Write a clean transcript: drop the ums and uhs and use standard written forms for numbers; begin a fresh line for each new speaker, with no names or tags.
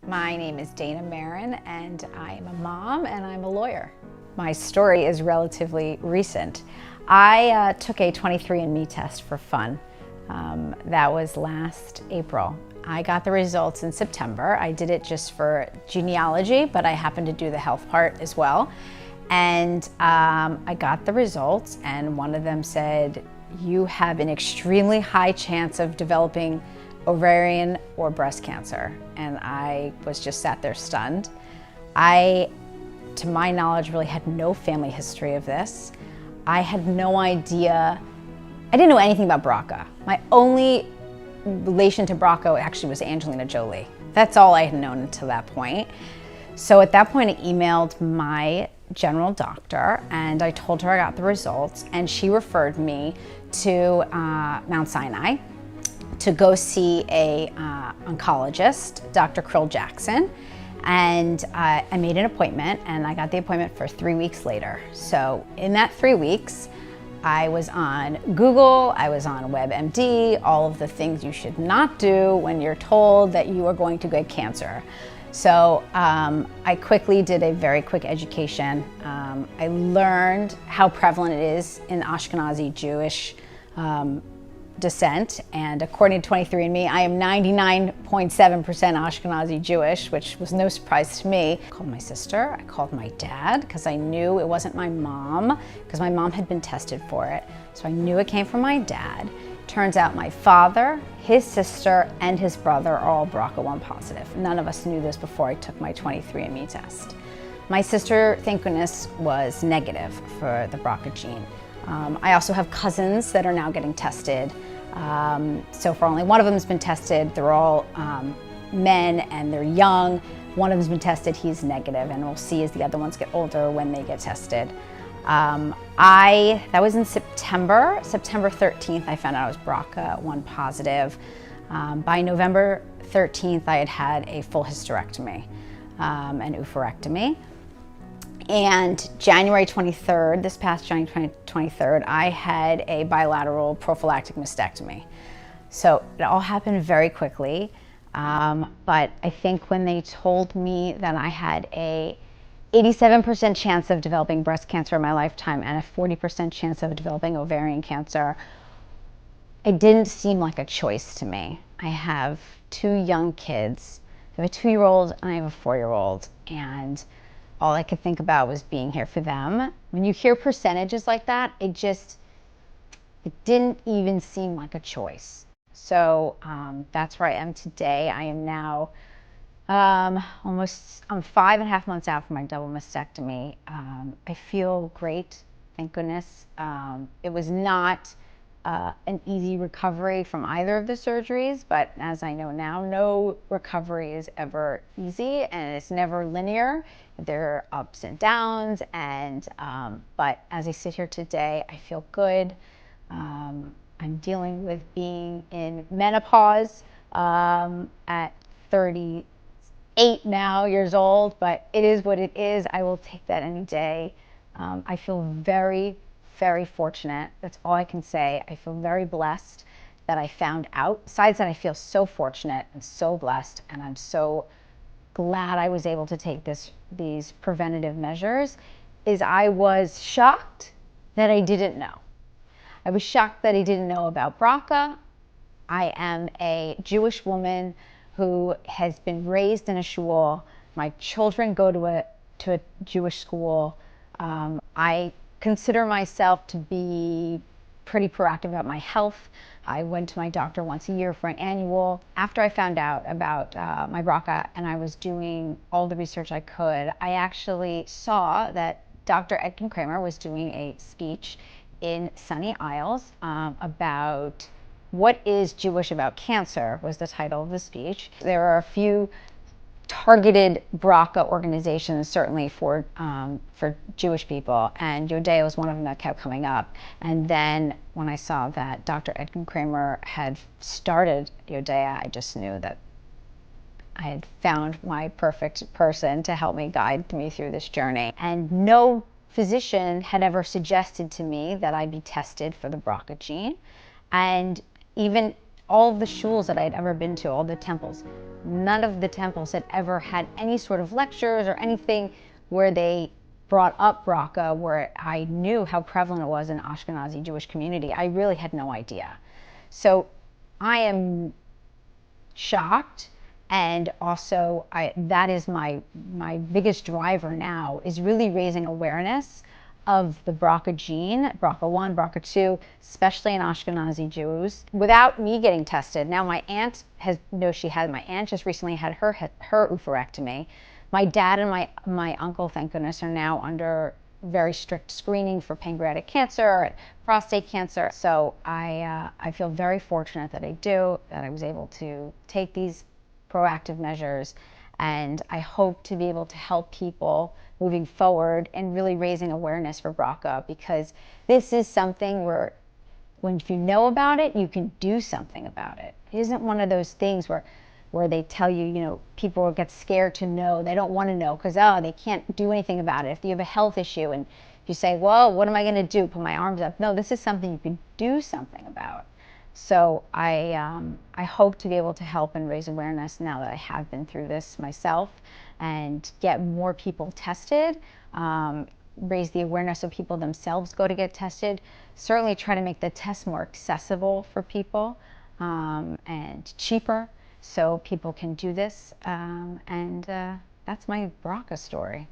My name is Dana M, and I am a mom and I'm a lawyer. My story is relatively recent. I took a 23andMe test for fun. That was last April. I got the results in September. I did it just for genealogy, but I happened to do the health part as well. And I got the results, and one of them said, you have an extremely high chance of developing ovarian or breast cancer. And I was just sat there stunned. I, to my knowledge, really had no family history of this. I had no idea, I didn't know anything about BRCA. My only relation to BRCA actually was Angelina Jolie. That's all I had known until that point. So at that point I emailed my general doctor and I told her I got the results, and she referred me to Mount Sinai to go see a oncologist, Dr. Krill Jackson. And I made an appointment, and I got the appointment for 3 weeks later. So in that 3 weeks, I was on Google, I was on WebMD, all of the things you should not do when you're told that you are going to get cancer. So I quickly did a very quick education. I learned how prevalent it is in Ashkenazi Jewish descent, and according to 23andMe, I am 99.7% Ashkenazi Jewish, which was no surprise to me. I called my sister, I called my dad, because I knew it wasn't my mom, because my mom had been tested for it. So I knew it came from my dad. Turns out my father, his sister, and his brother are all BRCA1 positive. None of us knew this before I took my 23andMe test. My sister, thank goodness, was negative for the BRCA gene. I also have cousins that are now getting tested. So far only one of them has been tested. They're all men and they're young. One of them's been tested, he's negative, and we'll see as the other ones get older when they get tested. That was in September 13th, I found out I was BRCA1 positive. By November 13th, I had had a full hysterectomy, an oophorectomy. And January 23rd, this past January 23rd, I had a bilateral prophylactic mastectomy. So it all happened very quickly. But I think when they told me that I had a 87% chance of developing breast cancer in my lifetime and a 40% chance of developing ovarian cancer, it didn't seem like a choice to me. I have two young kids. I have a 2-year-old and I have a 4-year-old. And all I could think about was being here for them. When you hear percentages like that, it didn't even seem like a choice. So that's where I am today. I am now I'm 5.5 months out from my double mastectomy. I feel great, thank goodness. It was not an easy recovery from either of the surgeries, but as I know now, no recovery is ever easy and it's never linear. There are ups and downs, and but as I sit here today, I feel good. I'm dealing with being in menopause at 38 now years old, but it is what it is. I will take that any day. I feel very, very fortunate. That's all I can say. I feel very blessed that I found out. Besides that, I feel so fortunate and so blessed, and I'm so glad I was able to take these preventative measures. I was shocked that I didn't know. I was shocked that I didn't know about BRCA. I am a Jewish woman who has been raised in a shul. My children go to a Jewish school. I consider myself to be pretty proactive about my health. I went to my doctor once a year for an annual. After I found out about my BRCA and I was doing all the research I could, I actually saw that Dr. Edkin Kramer was doing a speech in Sunny Isles about what is Jewish about cancer was the title of the speech. There are a few targeted BRCA organizations, certainly for Jewish people, and Yodeah was one of them that kept coming up. And then when I saw that Dr. Edkin Kramer had started Yodeah, I just knew that I had found my perfect person to help me guide me through this journey. And no physician had ever suggested to me that I be tested for the BRCA gene. And even all of the shuls that I'd ever been to, all the temples, none of the temples had ever had any sort of lectures or anything where they brought up BRCA, where I knew how prevalent it was in Ashkenazi Jewish community. I really had no idea. So I am shocked, and also that is my biggest driver now, is really raising awareness of the BRCA gene, BRCA1, BRCA2, especially in Ashkenazi Jews, without me getting tested. Now my aunt my aunt just recently had her oophorectomy. My dad and my uncle, thank goodness, are now under very strict screening for pancreatic cancer and prostate cancer. So I feel very fortunate that I was able to take these proactive measures, and I hope to be able to help people moving forward and really raising awareness for BRCA, because this is something where if you know about it, you can do something about it. It isn't one of those things where they tell you, people get scared to know. They don't want to know because, they can't do anything about it. If you have a health issue and you say, well, what am I going to do? Put my arms up. No, this is something you can do something about. So I hope to be able to help and raise awareness now that I have been through this myself, and get more people tested, raise the awareness so people themselves go to get tested, certainly try to make the test more accessible for people, and cheaper, so people can do this. And that's my BRCA story.